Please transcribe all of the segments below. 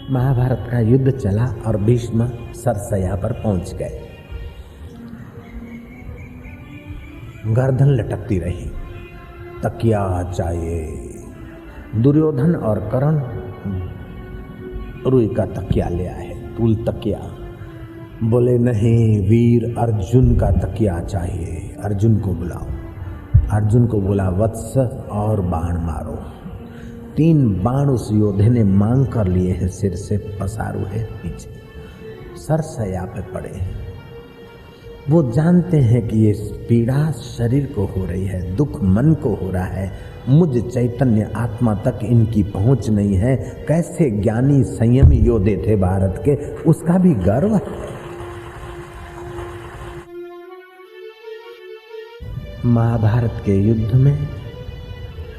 महाभारत का युद्ध चला और भीष्म सरसैया पर पहुंच गए। गर्दन लटकती रही, तकिया चाहिए। दुर्योधन और कर्ण रुई का तकिया ले आए, तूल तकिया। बोले नहीं, वीर अर्जुन का तकिया चाहिए, अर्जुन को बुलाओ। अर्जुन को बोला, वत्स और बाण मारो। 3 बाण उस योद्धे ने मांग कर लिए हैं, सिर से पसारू है पीछे, सरसैया पे पड़े हैं। वो जानते हैं कि ये पीड़ा शरीर को हो रही है, दुख मन को हो रहा है, मुझ चैतन्य आत्मा तक इनकी पहुंच नहीं है। कैसे ज्ञानी संयमी योद्धे थे भारत के, उसका भी गर्व है। महाभारत के युद्ध में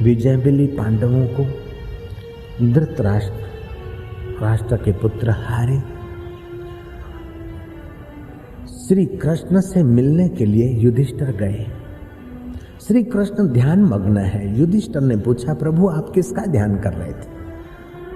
विजय मिली पांडवों को। धृतराष्ट्र के पुत्र हारे। श्री कृष्ण से मिलने के लिए युधिष्ठिर गए। श्री कृष्ण ध्यान मग्न है। युधिष्ठिर ने पूछा, प्रभु आप किसका ध्यान कर रहे थे?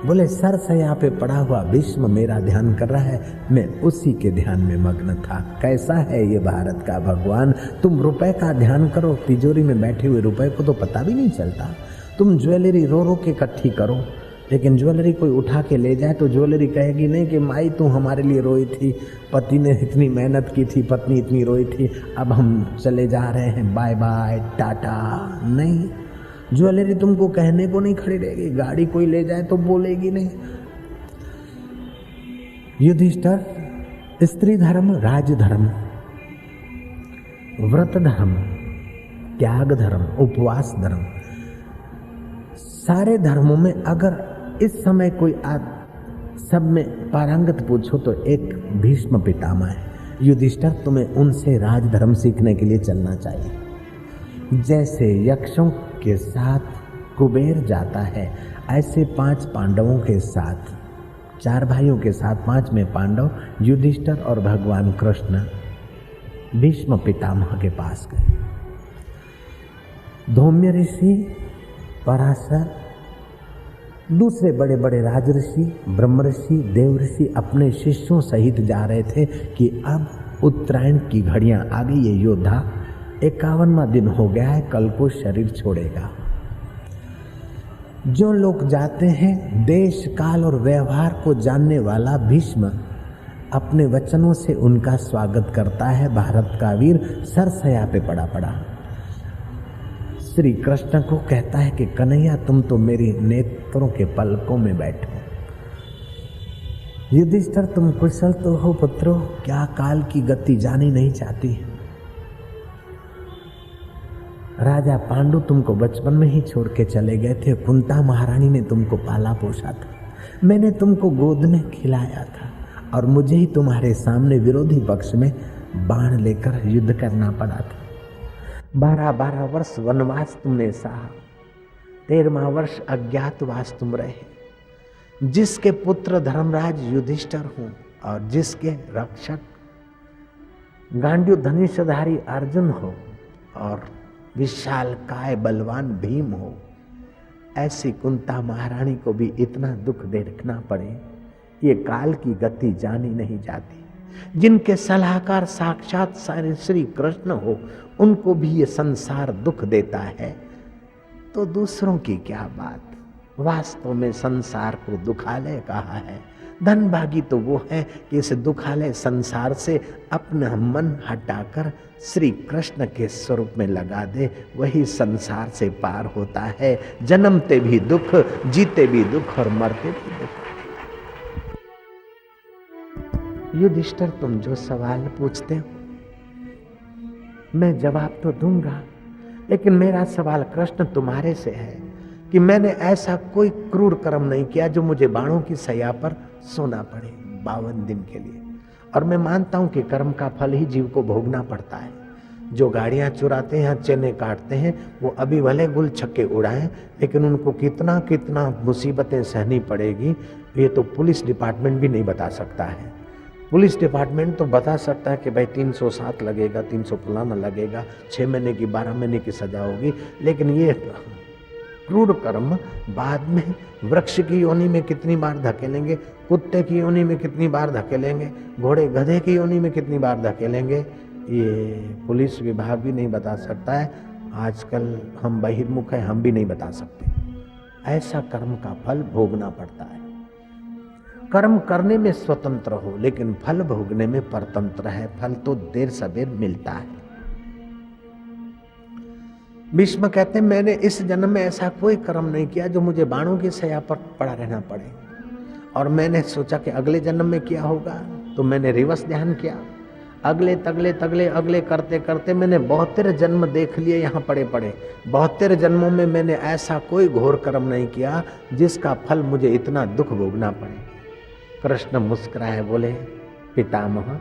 बोले, सरसैया पे पड़ा हुआ भीष्म मेरा ध्यान कर रहा है, मैं उसी के ध्यान में मग्न था। कैसा है ये भारत का भगवान, तुम रुपए का ध्यान करो, तिजोरी में बैठे हुए रुपए को तो पता भी नहीं चलता। तुम ज्वेलरी रो रो के इकट्ठी करो, लेकिन ज्वेलरी कोई उठा के ले जाए तो ज्वेलरी कहेगी नहीं कि माई तू हमारे लिए रोई थी, पति ने इतनी मेहनत की थी, पत्नी इतनी रोई थी, अब हम चले जा रहे हैं, बाय बाय टाटा। नहीं, ज्वेलरी तुमको कहने को नहीं खड़ी रहेगी। गाड़ी कोई ले जाए तो बोलेगी नहीं। युधिष्ठिर स्त्री धर्म, राज धर्म, व्रत धर्म, त्याग धर्म, उपवास धर्म, सारे धर्मों में अगर इस समय कोई सब में पारंगत पूछो तो एक भीष्म पितामह है। युधिष्ठिर तुम्हें उनसे राज धर्म सीखने के लिए चलना चाहिए। जैसे यक्षों के साथ कुबेर जाता है, ऐसे 5 पांडवों के साथ, 4 भाइयों के साथ 5वें पांडव युधिष्ठिर और भगवान कृष्ण भीष्म पितामह के पास गए। धौम्य ऋषि, पराशर, दूसरे बड़े बड़े राजऋषि, ब्रह्म ऋषि, देव ऋषि अपने शिष्यों सहित जा रहे थे कि अब उत्तरायण की घड़ियां आ गई। ये योद्धा 51वां दिन हो गया है, कल को शरीर छोड़ेगा। जो लोग जाते हैं, देश काल और व्यवहार को जानने वाला भीष्म अपने वचनों से उनका स्वागत करता है। भारत का वीर सरसैया पे पड़ा पड़ा श्री कृष्ण को कहता है कि कन्हैया तुम तो मेरी नेत्रों के पलकों में बैठो। युधिष्ठिर तुम कुशल तो हो पुत्रो, क्या काल की गति जानी नहीं चाहती। राजा पांडु तुमको बचपन में ही छोड़ के चले गए थे, कुंता महारानी ने तुमको पाला पोसा था, मैंने तुमको गोद में खिलाया था और मुझे ही तुम्हारे सामने विरोधी पक्ष में बाण लेकर युद्ध करना पड़ा था। 12 वर्ष वनवास तुमने सहा, 13वां वर्ष अज्ञातवास तुम रहे। जिसके पुत्र धर्मराज युधिष्ठिर हूं और जिसके रक्षक गांडीव धनुषधारी अर्जुन हो और विशाल काय बलवान भीम हो, ऐसी कुंता महारानी को भी इतना दुख देखना पड़े, ये काल की गति जानी नहीं जाती। जिनके सलाहकार साक्षात श्री कृष्ण हो, उनको भी ये संसार दुख देता है, तो दूसरों की क्या बात। वास्तव में संसार को दुखालय कहा है। धनभागी तो वो है कि इस दुखालय संसार से अपना मन हटाकर श्री कृष्ण के स्वरूप में लगा दे, वही संसार से पार होता है। जन्मते भी दुख, जीते भी दुख और मरते भी दुख। युधिष्ठिर तुम जो सवाल पूछते हो मैं जवाब तो दूंगा, लेकिन मेरा सवाल कृष्ण तुम्हारे से है कि मैंने ऐसा कोई क्रूर कर्म नहीं किया जो मुझे बाणों की सैया पर सोना पड़े 52 दिन के लिए। और मैं मानता हूं कि कर्म का फल ही जीव को भोगना पड़ता है। जो गाड़ियां चुराते हैं, चेने काटते हैं, वो अभी भले गुल छक्के उड़ाएं, लेकिन उनको कितना कितना मुसीबतें सहनी पड़ेगी, ये तो पुलिस डिपार्टमेंट भी नहीं बता सकता है। पुलिस डिपार्टमेंट तो बता सकता है कि भाई 307 लगेगा, 300 फलाना लगेगा, 6 महीने की 12 महीने की सजा होगी, लेकिन ये क्रूर कर्म बाद में वृक्ष की योनि में कितनी बार धकेलेंगे कुत्ते की योनि में कितनी बार धकेलेंगे, घोड़े गधे की योनि में कितनी बार धकेलेंगे, ये पुलिस विभाग भी नहीं बता सकता है। आजकल हम बहिर्मुख हैं, हम भी नहीं बता सकते। ऐसा कर्म का फल भोगना पड़ता है। कर्म करने में स्वतंत्र हो, लेकिन फल भोगने में परतंत्र है। फल तो देर सवेर मिलता है। भीष्म कहते हैं, मैंने इस जन्म में ऐसा कोई कर्म नहीं किया जो मुझे बाणों की सया पर पड़ा रहना पड़े, और मैंने सोचा कि अगले जन्म में क्या होगा, तो मैंने रिवर्स ध्यान किया। अगले तगले तगले अगले करते करते मैंने 72 जन्म देख लिए यहाँ पड़े पड़े। 72 जन्मों में मैंने ऐसा कोई घोर कर्म नहीं किया जिसका फल मुझे इतना दुख भोगना पड़े। कृष्ण मुस्कुराए, बोले, पितामह,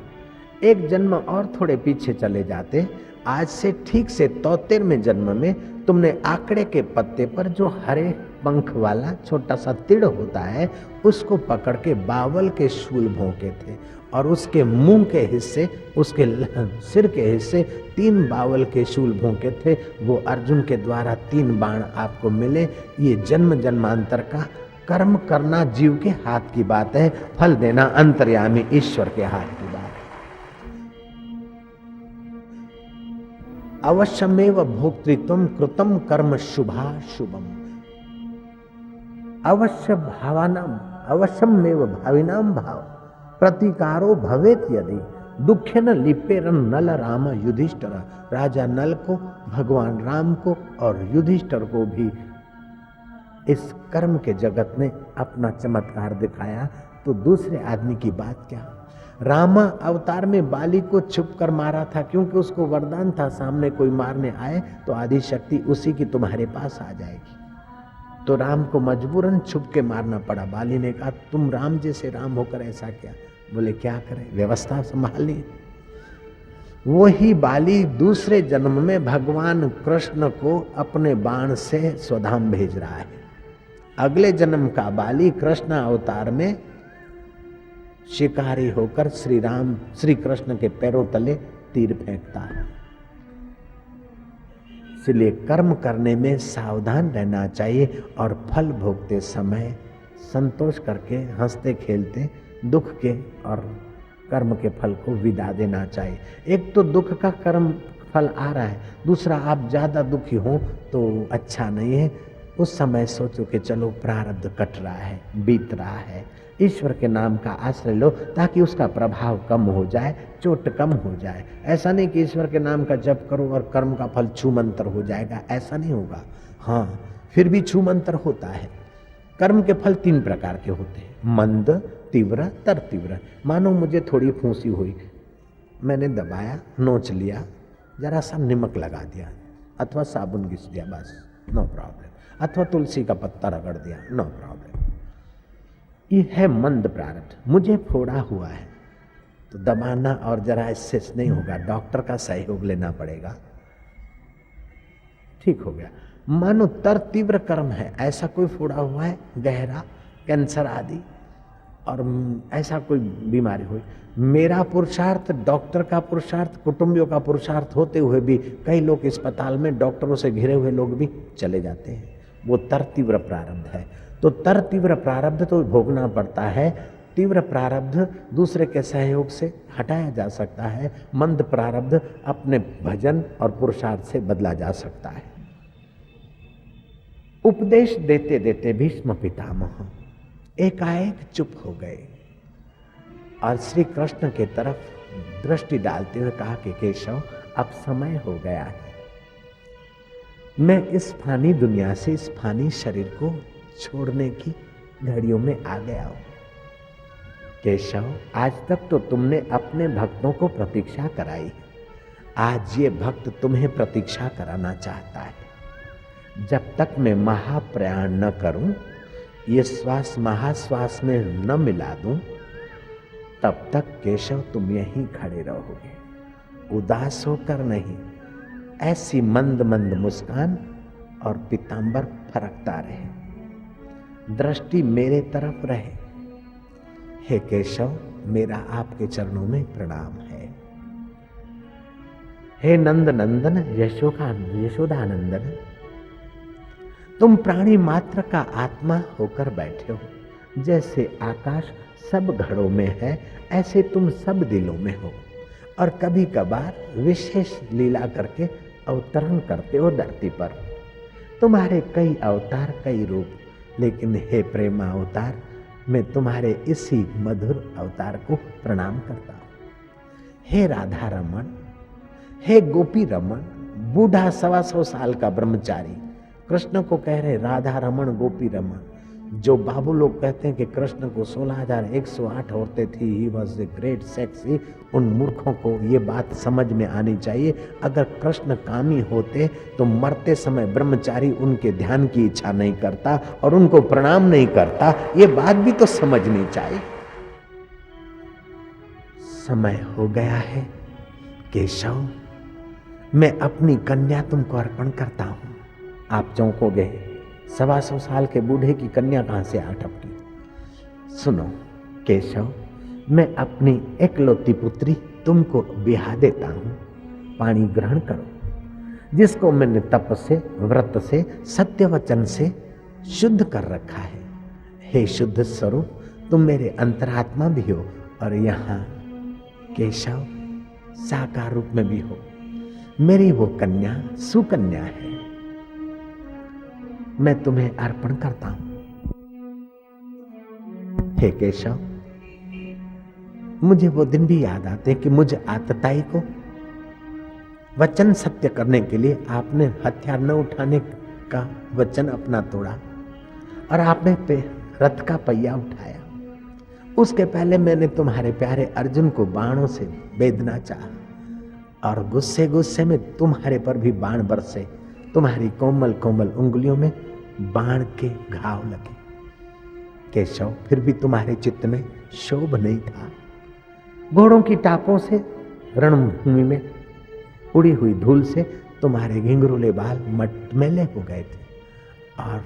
एक जन्म और थोड़े पीछे चले जाते, आज से ठीक से 73वें जन्म में तुमने आकड़े के पत्ते पर जो हरे पंख वाला छोटा सा तिड़ होता है उसको पकड़ के बावल के शूल भोंके थे, और उसके मुंह के हिस्से, उसके सिर के हिस्से 3 बावल के शूल भोंके थे। वो अर्जुन के द्वारा 3 बाण आपको मिले। ये जन्म जन्मांतर का कर्म करना जीव के हाथ की बात है, फल देना अंतर्यामी ईश्वर के हाथ की बात है। अवश्यमेव भोक्तृत्वम कृतम कर्म शुभा शुभम, अवश्य भावानाम अवश्यमेव भाविनाम भाव प्रतिकारो भवेत यदि दुखेन लिपेरन नल राम युधिष्ठिर। राजा नल को, भगवान राम को और युधिष्ठिर को भी इस कर्म के जगत ने अपना चमत्कार दिखाया, तो दूसरे आदमी की बात क्या। रामा अवतार में बाली को छुप कर मारा था, क्योंकि उसको वरदान था सामने कोई मारने आए तो आदि शक्ति उसी की तुम्हारे पास आ जाएगी। तो राम को मजबूरन छुप के मारना पड़ा। बाली ने कहा, तुम राम जैसे राम होकर ऐसा क्या। बोले, क्या करें, व्यवस्था संभालनी। वही बाली दूसरे जन्म में भगवान कृष्ण को अपने बाण से स्वधाम भेज रहा है। अगले जन्म का बाली कृष्ण अवतार में शिकारी होकर श्री कृष्ण के पैरों तले तीर फेंकता है। इसलिए कर्म करने में सावधान रहना चाहिए, और फल भोगते समय संतोष करके हंसते खेलते दुख के और कर्म के फल को विदा देना चाहिए। एक तो दुख का कर्म फल आ रहा है, दूसरा आप ज्यादा दुखी हो तो अच्छा नहीं है। उस समय सोचो कि चलो प्रारब्ध कट रहा है, बीत रहा है, ईश्वर के नाम का आश्रय लो ताकि उसका प्रभाव कम हो जाए, चोट कम हो जाए। ऐसा नहीं कि ईश्वर के नाम का जप करो और कर्म का फल छूमंतर हो जाएगा, ऐसा नहीं होगा। हाँ, फिर भी छूमंतर होता है। कर्म के फल 3 प्रकार के होते हैं, मंद, तीव्र, तर तीव्र। मानो मुझे थोड़ी फूंसी हुई, मैंने दबाया, नोच लिया, जरा सा नमक लगा दिया अथवा साबुन घिस दिया, बस नो प्रॉब्लम, अथवा तुलसी का पत्ता रगड़ दिया, नो प्रॉब्लम। ये है मंद प्रारब्ध। मुझे फोड़ा हुआ है तो दबाना और जरा इससे नहीं होगा, डॉक्टर का सहयोग लेना पड़ेगा, ठीक हो गया। मानो तर तीव्र कर्म है, ऐसा कोई फोड़ा हुआ है गहरा, कैंसर आदि, और ऐसा कोई बीमारी हुई, मेरा पुरुषार्थ, डॉक्टर का पुरुषार्थ, कुटुंबियों का पुरुषार्थ होते हुए भी कई लोग अस्पताल में डॉक्टरों से घिरे हुए लोग भी चले जाते हैं। वो तर तीव्र प्रारब्ध है। तो तर तीव्र प्रारब्ध तो भोगना पड़ता है। तीव्र प्रारब्ध दूसरे के सहयोग से हटाया जा सकता है। मंद प्रारब्ध अपने भजन और पुरुषार्थ से बदला जा सकता है। उपदेश देते देते भीष्म पितामह एकाएक चुप हो गए और श्री कृष्ण के तरफ दृष्टि डालते हुए कहा कि केशव, अब समय हो गया है, मैं इस फानी दुनिया से, इस फानी शरीर को छोड़ने की घड़ियों में आ गया हूं। केशव, आज तक तो तुमने अपने भक्तों को प्रतीक्षा कराई, आज ये भक्त तुम्हें प्रतीक्षा कराना चाहता है। जब तक मैं महाप्रयाण न करूं, ये श्वास महाश्वास में न मिला दूं, तब तक केशव तुम यहीं खड़े रहोगे, उदास होकर नहीं। ऐसी मंद मंद मुस्कान और पीतांबर फरकता रहे, दृष्टि मेरे तरफ रहे। हे केशव, मेरा आपके चरणों में प्रणाम है। हे नंद नंदन, यशोदानंदन, तुम प्राणी मात्र का आत्मा होकर बैठे हो, जैसे आकाश सब घड़ों में है, ऐसे तुम सब दिलों में हो और कभी कभार विशेष लीला करके अवतरण करते हो धरती पर। तुम्हारे कई अवतार, कई रूप, लेकिन हे प्रेमा अवतार, मैं तुम्हारे इसी मधुर अवतार को प्रणाम करता हूँ। हे राधा रमन, हे गोपी रमन, बूढ़ा 125 साल का ब्रह्मचारी कृष्ण को कह रहे राधा रमन गोपी रमन। जो बाबू लोग कहते हैं कि कृष्ण को 16,108 औरतें थी, he was a great sexy, उन मूर्खों को ये बात समझ में आनी चाहिए। अगर कृष्ण कामी होते तो मरते समय ब्रह्मचारी उनके ध्यान की इच्छा नहीं करता और उनको प्रणाम नहीं करता, ये बात भी तो समझनी चाहिए। समय हो गया है केशव, मैं अपनी कन्या तुमको अर्पण करता हूं। आप चौंकोगे, 125 साल के बूढ़े की कन्या कहां से आ टपकी। सुनो केशव, मैं अपनी एकलौती पुत्री तुमको ब्याह देता हूं, पानी ग्रहण करो, जिसको मैंने तप से, व्रत से, सत्य वचन से शुद्ध कर रखा है। हे शुद्ध स्वरूप, तुम मेरे अंतरात्मा भी हो और यहाँ केशव साकार रूप में भी हो। मेरी वो कन्या सुकन्या है, मैं तुम्हें अर्पण करता हूं। हे केशव, मुझे वो दिन भी याद आते कि मुझे आतताई को वचन सत्य करने के लिए आपने हथियार न उठाने का वचन अपना तोड़ा और आपने रथ का पहिया उठाया। उसके पहले मैंने तुम्हारे प्यारे अर्जुन को बाणों से बेधना चाहा और गुस्से गुस्से में तुम्हारे पर भी बाण बरसे, तुम्हारी कोमल कोमल उंगलियों में बाण के घाव लगे। केशव, फिर भी तुम्हारे चित्त में शोभ नहीं था। घोड़ों की टापों से, रणभूमि में उड़ी हुई धूल से तुम्हारे घिंघरूले बाल मटमैले हो गए थे और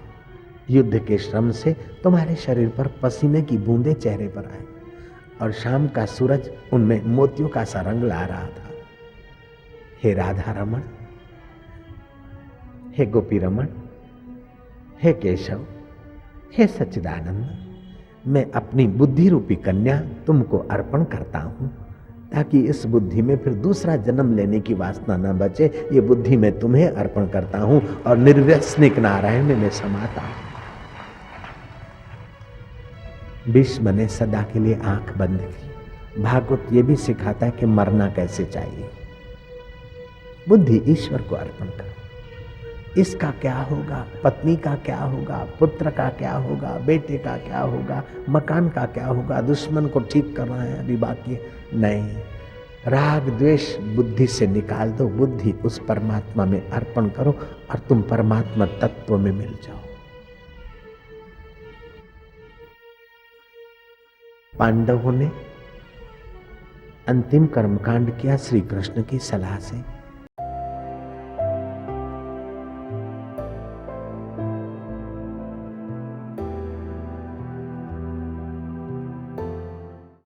युद्ध के श्रम से तुम्हारे शरीर पर पसीने की बूंदें चेहरे पर आए और शाम का सूरज उनमें मोतियों का सा रंग ला रहा था। हे राधा रमन, हे गोपी रमन, हे केशव, हे सच्चिदानंद, मैं अपनी बुद्धि रूपी कन्या तुमको अर्पण करता हूं, ताकि इस बुद्धि में फिर दूसरा जन्म लेने की वासना न बचे। ये बुद्धि मैं तुम्हें अर्पण करता हूं और निर्व्यसनिक नारायण में मैं समाता हूं। भीष्म ने सदा के लिए आंख बंद की। भागवत ये भी सिखाता है कि मरना कैसे चाहिए। बुद्धि ईश्वर को अर्पण करो। इसका क्या होगा, पत्नी का क्या होगा, पुत्र का क्या होगा, बेटे का क्या होगा, मकान का क्या होगा, दुश्मन को ठीक करना है अभी बाकी नहीं। राग द्वेष बुद्धि से निकाल दो, बुद्धि उस परमात्मा में अर्पण करो और तुम परमात्मा तत्व में मिल जाओ। पांडवों ने अंतिम कर्मकांड किया श्री कृष्ण की सलाह से।